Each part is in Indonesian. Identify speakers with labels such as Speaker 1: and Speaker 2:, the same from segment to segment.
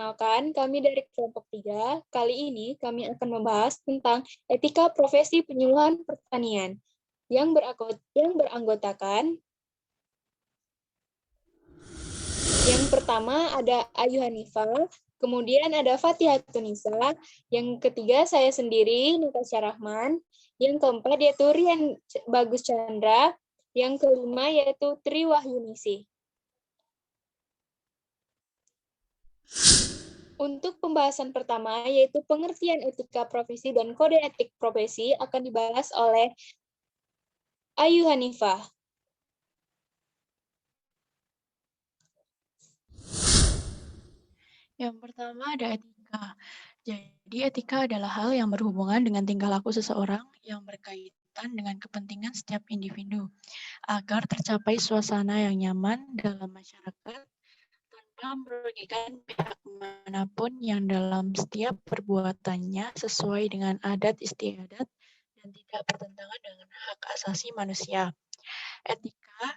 Speaker 1: perkenalkan, kami dari kelompok 3. Kali ini kami akan membahas tentang etika profesi penyuluhan pertanian yang beranggotakan. Yang pertama ada Ayu Hanifah, kemudian ada Fatihah Tunisa, yang ketiga saya sendiri, Natasha Rahman, yang keempat yaitu Rian Bagus Chandra, yang kelima yaitu Tri Wahyunisi. Untuk pembahasan pertama, yaitu pengertian etika profesi dan kode etik profesi, akan dibahas oleh Ayu Hanifah.
Speaker 2: Yang pertama ada etika. Jadi etika adalah hal yang berhubungan dengan tingkah laku seseorang yang berkaitan dengan kepentingan setiap individu agar tercapai suasana yang nyaman dalam masyarakat tanpa merugikan pihak manapun yang dalam setiap perbuatannya sesuai dengan adat istiadat dan tidak bertentangan dengan hak asasi manusia. Etika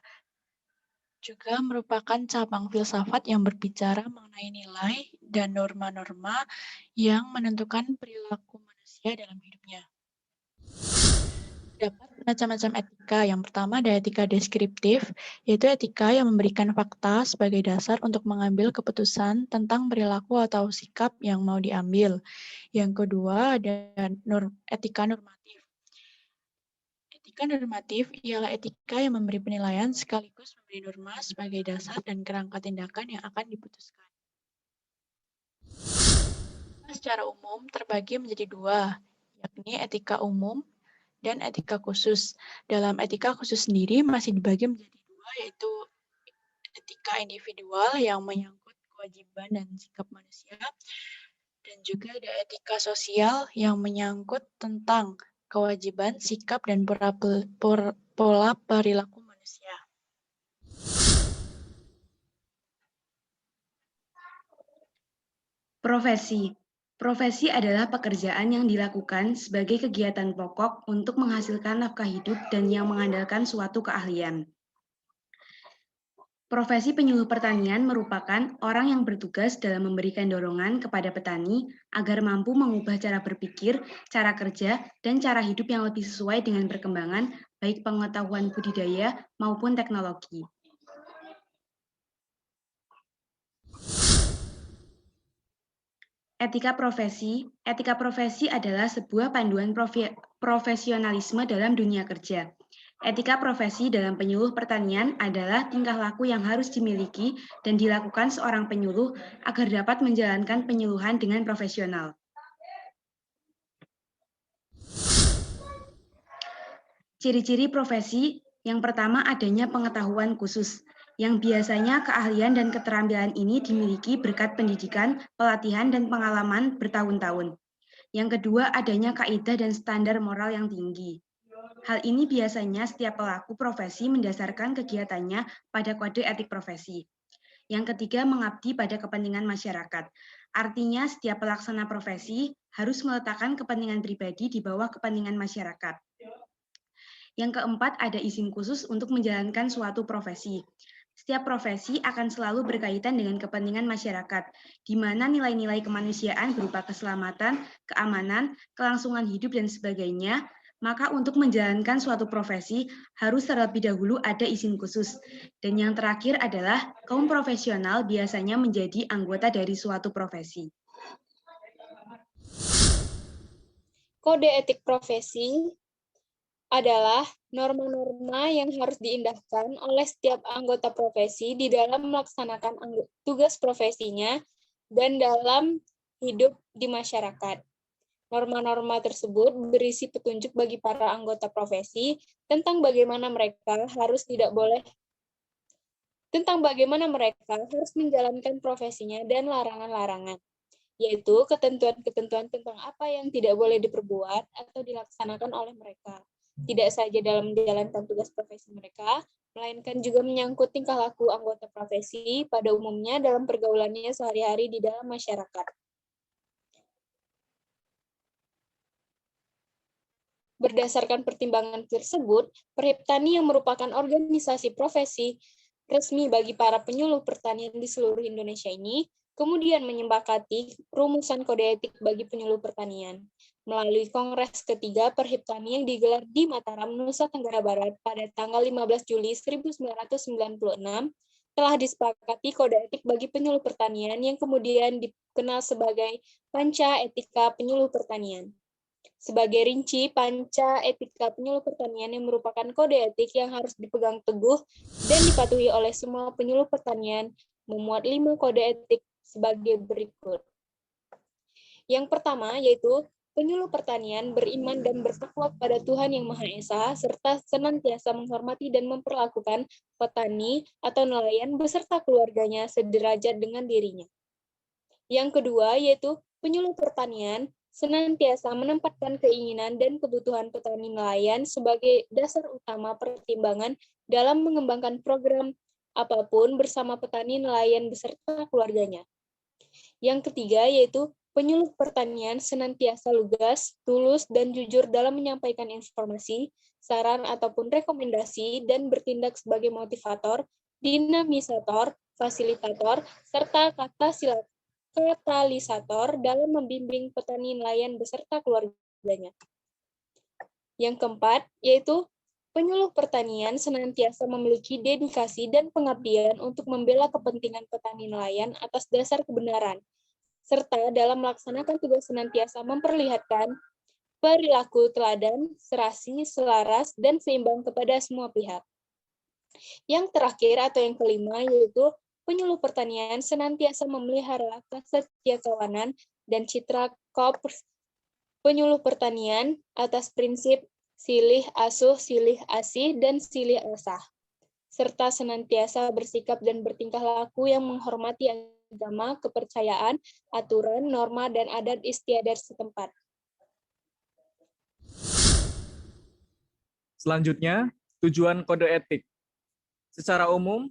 Speaker 2: juga merupakan cabang filsafat yang berbicara mengenai nilai dan norma-norma yang menentukan perilaku manusia dalam hidupnya. Terdapat macam-macam etika. Yang pertama ada etika deskriptif, yaitu etika yang memberikan fakta sebagai dasar untuk mengambil keputusan tentang perilaku atau sikap yang mau diambil. Yang kedua ada etika normatif. Etika normatif ialah etika yang memberi penilaian sekaligus memberi norma sebagai dasar dan kerangka tindakan yang akan diputuskan. Secara umum terbagi menjadi dua, yakni etika umum dan etika khusus. Dalam etika khusus sendiri masih dibagi menjadi dua, yaitu etika individual yang menyangkut kewajiban dan sikap manusia, dan juga ada etika sosial yang menyangkut tentang kewajiban, sikap, dan pola perilaku manusia.
Speaker 3: Profesi. Profesi adalah pekerjaan yang dilakukan sebagai kegiatan pokok untuk menghasilkan nafkah hidup dan yang mengandalkan suatu keahlian. Profesi penyuluh pertanian merupakan orang yang bertugas dalam memberikan dorongan kepada petani agar mampu mengubah cara berpikir, cara kerja, dan cara hidup yang lebih sesuai dengan perkembangan baik pengetahuan budidaya maupun teknologi. Etika profesi adalah sebuah panduan profesionalisme dalam dunia kerja. Etika profesi dalam penyuluh pertanian adalah tingkah laku yang harus dimiliki dan dilakukan seorang penyuluh agar dapat menjalankan penyuluhan dengan profesional. Ciri-ciri profesi, yang pertama adanya pengetahuan khusus, yang biasanya keahlian dan keterampilan ini dimiliki berkat pendidikan, pelatihan, dan pengalaman bertahun-tahun. Yang kedua, adanya kaidah dan standar moral yang tinggi. Hal ini biasanya setiap pelaku profesi mendasarkan kegiatannya pada kode etik profesi. Yang ketiga, mengabdi pada kepentingan masyarakat. Artinya, setiap pelaksana profesi harus meletakkan kepentingan pribadi di bawah kepentingan masyarakat. Yang keempat, ada izin khusus untuk menjalankan suatu profesi. Setiap profesi akan selalu berkaitan dengan kepentingan masyarakat, di mana nilai-nilai kemanusiaan berupa keselamatan, keamanan, kelangsungan hidup, dan sebagainya. Maka untuk menjalankan suatu profesi harus terlebih dahulu ada izin khusus. Dan yang terakhir adalah kaum profesional biasanya menjadi anggota dari suatu profesi.
Speaker 1: Kode etik profesi adalah norma-norma yang harus diindahkan oleh setiap anggota profesi di dalam melaksanakan tugas profesinya dan dalam hidup di masyarakat. Norma-norma tersebut berisi petunjuk bagi para anggota profesi tentang bagaimana mereka harus menjalankan profesinya dan larangan-larangan, yaitu ketentuan-ketentuan tentang apa yang tidak boleh diperbuat atau dilaksanakan oleh mereka. Tidak saja dalam menjalankan tugas profesi mereka, melainkan juga menyangkut tingkah laku anggota profesi pada umumnya dalam pergaulannya sehari-hari di dalam masyarakat. Berdasarkan pertimbangan tersebut, Perhiptani yang merupakan organisasi profesi resmi bagi para penyuluh pertanian di seluruh Indonesia ini kemudian menyepakati rumusan kode etik bagi penyuluh pertanian. Melalui Kongres ketiga Perhiptani yang digelar di Mataram, Nusa Tenggara Barat pada tanggal 15 Juli 1996, telah disepakati kode etik bagi penyuluh pertanian yang kemudian dikenal sebagai Panca Etika Penyuluh Pertanian. Sebagai rinci, Panca Etika Penyuluh Pertanian yang merupakan kode etik yang harus dipegang teguh dan dipatuhi oleh semua penyuluh pertanian memuat 5 kode etik sebagai berikut. Yang pertama yaitu penyuluh pertanian beriman dan bertakwa kepada Tuhan Yang Maha Esa, serta senantiasa menghormati dan memperlakukan petani atau nelayan beserta keluarganya sederajat dengan dirinya. Yang kedua yaitu penyuluh pertanian senantiasa menempatkan keinginan dan kebutuhan petani nelayan sebagai dasar utama pertimbangan dalam mengembangkan program apapun bersama petani nelayan beserta keluarganya. Yang ketiga yaitu penyuluh pertanian senantiasa lugas, tulus, dan jujur dalam menyampaikan informasi, saran, ataupun rekomendasi, dan bertindak sebagai motivator, dinamisator, fasilitator, serta katalisator dalam membimbing petani nelayan beserta keluarganya. Yang keempat, yaitu penyuluh pertanian senantiasa memiliki dedikasi dan pengabdian untuk membela kepentingan petani nelayan atas dasar kebenaran, serta dalam melaksanakan tugas senantiasa memperlihatkan perilaku teladan, serasi, selaras, dan seimbang kepada semua pihak. Yang terakhir atau yang kelima yaitu penyuluh pertanian senantiasa memelihara kesetiakawanan dan citra korps penyuluh pertanian atas prinsip silih asuh, silih asih, dan silih asah, serta senantiasa bersikap dan bertingkah laku yang menghormati agama, kepercayaan, aturan, norma, dan adat istiadat setempat.
Speaker 4: Selanjutnya, tujuan kode etik. Secara umum,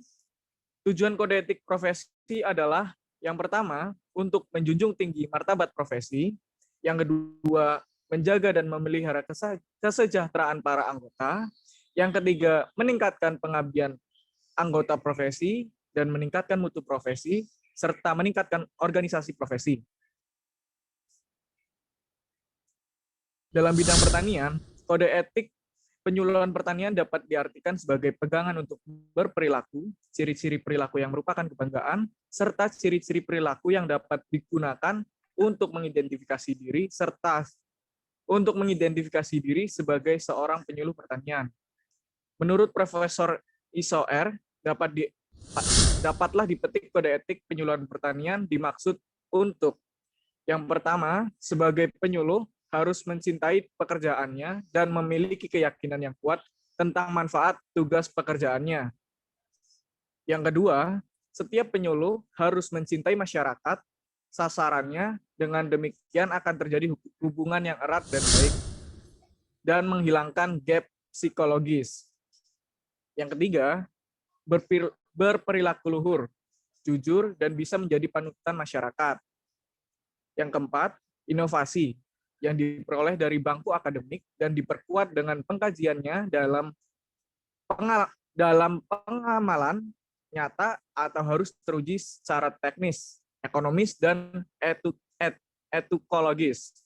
Speaker 4: tujuan kode etik profesi adalah yang pertama, untuk menjunjung tinggi martabat profesi, yang kedua, menjaga dan memelihara kesejahteraan para anggota, yang ketiga, meningkatkan pengabdian anggota profesi dan meningkatkan mutu profesi, serta meningkatkan organisasi profesi. Dalam bidang pertanian, kode etik penyuluhan pertanian dapat diartikan sebagai pegangan untuk berperilaku, ciri-ciri perilaku yang merupakan kebanggaan, serta ciri-ciri perilaku yang dapat digunakan untuk mengidentifikasi diri, serta untuk mengidentifikasi diri sebagai seorang penyuluh pertanian. Menurut Profesor Isoer, dapatlah dipetik kode etik penyuluhan pertanian dimaksud untuk yang pertama, sebagai penyuluh harus mencintai pekerjaannya dan memiliki keyakinan yang kuat tentang manfaat tugas pekerjaannya. Yang kedua, setiap penyuluh harus mencintai masyarakat, sasarannya, dengan demikian akan terjadi hubungan yang erat dan baik, dan menghilangkan gap psikologis. Yang ketiga, berperilaku luhur, jujur, dan bisa menjadi panutan masyarakat. Yang keempat, inovasi, yang diperoleh dari bangku akademik dan diperkuat dengan pengkajiannya dalam pengamalan nyata atau harus teruji secara teknis, ekonomis, dan etukologis.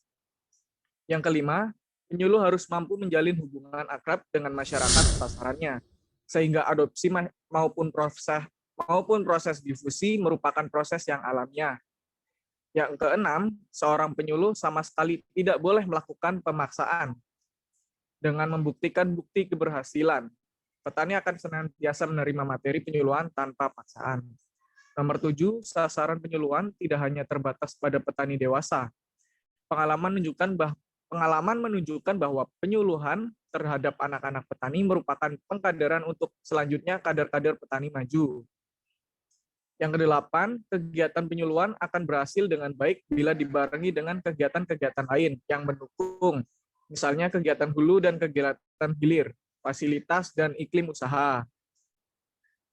Speaker 4: Yang kelima, penyuluh harus mampu menjalin hubungan akrab dengan masyarakat sasarannya, sehingga adopsi maupun proses difusi merupakan proses yang alamiah. Yang keenam, seorang penyuluh sama sekali tidak boleh melakukan pemaksaan. Dengan membuktikan bukti keberhasilan, petani akan senantiasa menerima materi penyuluhan tanpa paksaan. Nomor 7, sasaran penyuluhan tidak hanya terbatas pada petani dewasa. Pengalaman menunjukkan bahwa penyuluhan terhadap anak-anak petani merupakan pengkaderan untuk selanjutnya kader-kader petani maju. Yang kedelapan, kegiatan penyuluhan akan berhasil dengan baik bila dibarengi dengan kegiatan-kegiatan lain yang mendukung, misalnya kegiatan hulu dan kegiatan hilir, fasilitas, dan iklim usaha.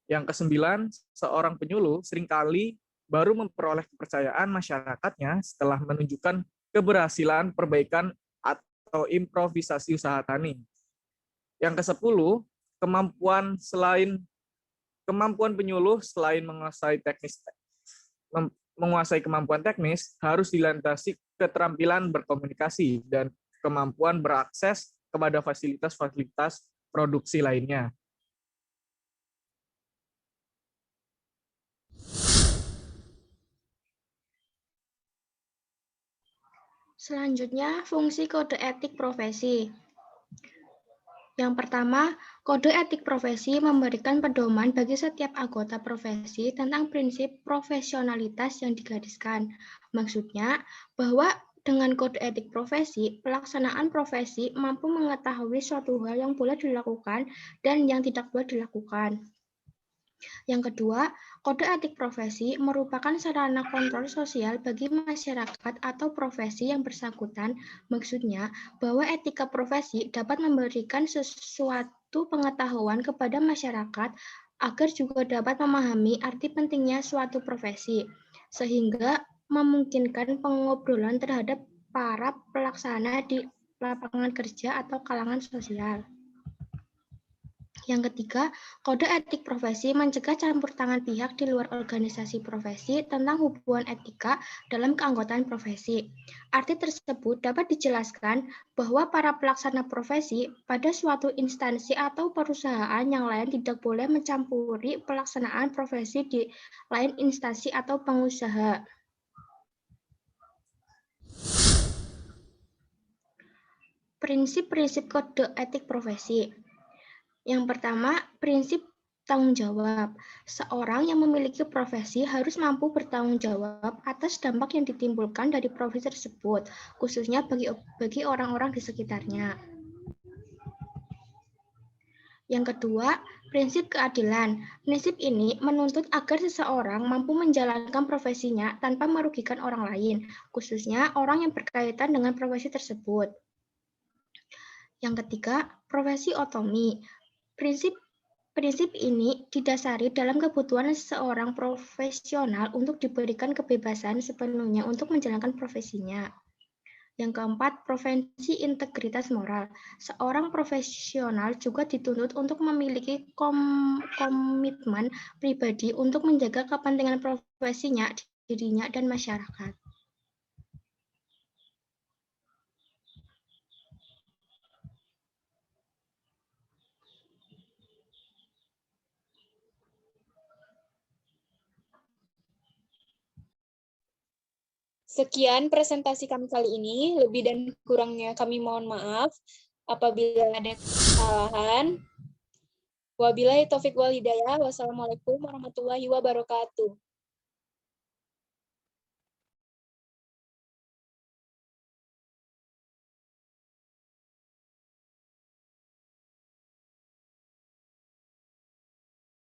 Speaker 4: Yang kesembilan, seorang penyuluh seringkali baru memperoleh kepercayaan masyarakatnya setelah menunjukkan keberhasilan perbaikan atau improvisasi usaha tani. Yang kesepuluh, kemampuan penyuluh selain menguasai kemampuan teknis harus dilandasi keterampilan berkomunikasi dan kemampuan berakses kepada fasilitas-fasilitas produksi lainnya.
Speaker 5: Selanjutnya, fungsi kode etik profesi. Yang pertama, kode etik profesi memberikan pedoman bagi setiap anggota profesi tentang prinsip profesionalitas yang digariskan. Maksudnya, bahwa dengan kode etik profesi, pelaksanaan profesi mampu mengetahui suatu hal yang boleh dilakukan dan yang tidak boleh dilakukan. Yang kedua, kode etik profesi merupakan sarana kontrol sosial bagi masyarakat atau profesi yang bersangkutan. Maksudnya, bahwa etika profesi dapat memberikan sesuatu pengetahuan kepada masyarakat agar juga dapat memahami arti pentingnya suatu profesi, sehingga memungkinkan pengobrolan terhadap para pelaksana di lapangan kerja atau kalangan sosial. Yang ketiga, kode etik profesi mencegah campur tangan pihak di luar organisasi profesi tentang hubungan etika dalam keanggotaan profesi. Arti tersebut dapat dijelaskan bahwa para pelaksana profesi pada suatu instansi atau perusahaan yang lain tidak boleh mencampuri pelaksanaan profesi di lain instansi atau pengusaha. Prinsip-prinsip kode etik profesi. Yang pertama, prinsip tanggung jawab. Seorang yang memiliki profesi harus mampu bertanggung jawab atas dampak yang ditimbulkan dari profesi tersebut, khususnya bagi orang-orang di sekitarnya. Yang kedua, prinsip keadilan. Prinsip ini menuntut agar seseorang mampu menjalankan profesinya tanpa merugikan orang lain, khususnya orang yang berkaitan dengan profesi tersebut. Yang ketiga, profesi otonomi. Prinsip ini didasari dalam kebutuhan seorang profesional untuk diberikan kebebasan sepenuhnya untuk menjalankan profesinya. Yang keempat, profesi integritas moral. Seorang profesional juga dituntut untuk memiliki komitmen pribadi untuk menjaga kepentingan profesinya, dirinya, dan masyarakat.
Speaker 1: Sekian presentasi kami kali ini. Lebih dan kurangnya kami mohon maaf apabila ada kesalahan. Wabillahi taufiq wal hidayah. Wassalamualaikum warahmatullahi wabarakatuh.